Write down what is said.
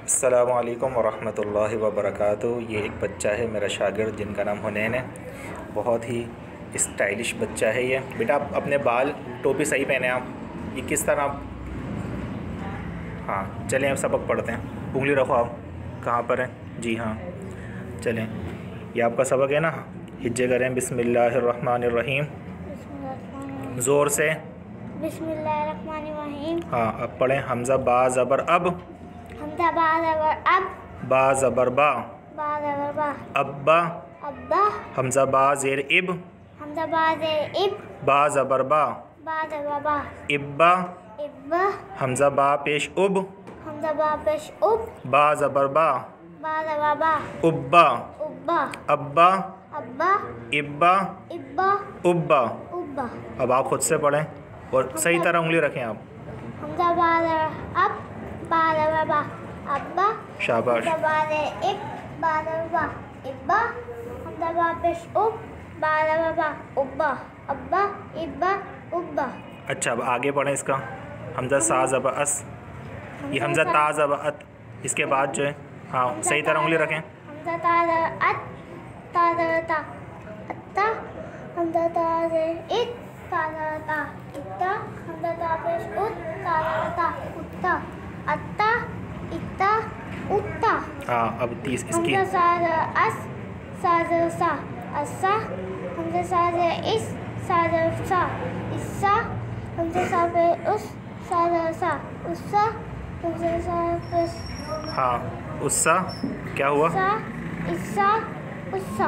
अस्सलामुअलैकुम वरहमतुल्लाहि वबरकातुहू। ये एक बच्चा है मेरा शागिर्द जिनका नाम हुनैन है। बहुत ही स्टाइलिश बच्चा है ये। बेटा आप अपने बाल टोपी सही पहने आप। ये किस तरह आप, हाँ चलें अब सबक पढ़ते हैं। उंगली रखो आप, कहाँ पर है जी हाँ चलें। ये आपका सबक है ना। हिज्जे करें बिस्मिल्लाहिर्रहमानिर्रहीम, ज़ोर से बिस्मिल्लाहिर्रहमानिर्रहीम। हाँ अब पढ़ें। हमज़ा बा ज़बर अब, हमज़ा बा ज़बर अब, बा ज़बर बा, बा ज़बर बा, अब्बा, अब्बा। हमज़ा बा ज़ेर इब, हमज़ा बा ज़ेर इब, बा ज़बर बा, बा ज़बर बा, इब्बा, इब्बा। हमज़ा बा पेश उब, हमज़ा बा पेश उब, बा ज़बर बा, बा ज़बर बा, उब्बा, उब्बा, अब्बा, अब्बा, इब्बा, इब्बा, उब्बा। उब्बा। अब आप खुद से पढ़ें और सही तरह उंगली रखें आप। हमज़ा बा ज़बर अब, बा ज़बर बा, अब्बा। शाबाश। हमज़ा बा ज़ेर इब, बा ज़बर बा, इब्बा। हमज़ा बा पेश उब, बा ज़बर बा, उब्बा, अब्बा, इब्बा, उब्बा। अच्छा अब आगे पढ़ें इसका। हमज़ा सा ज़बर अस, ये हमज़ा ता ज़बर अत, इसके बाद जो है हाँ सही तरह उंगली रखें। हमज़ा ता ज़बर अत, ता ज़बर ता, अत्ता। हमज़ा ता ज़ेर इत, ता ज़बर ता, इत्ता। हमज़ा ता पेश उत, ता ज़बर ता, उत्ता, अत्ता, इत्ता, उत्ता। हाँ अब तीस इसकी। हमज़ा सा ज़बर अस, सा ज़बर सा, अस्सा। हमज़ा सा ज़ेर इस, सा ज़बर सा, इस्सा। हमज़ा सा पेश उस, सा ज़बर सा, उस्सा। हमज़ा सा पेश हाँ उस्सा क्या हुआ? सा, इस्सा, उस्सा।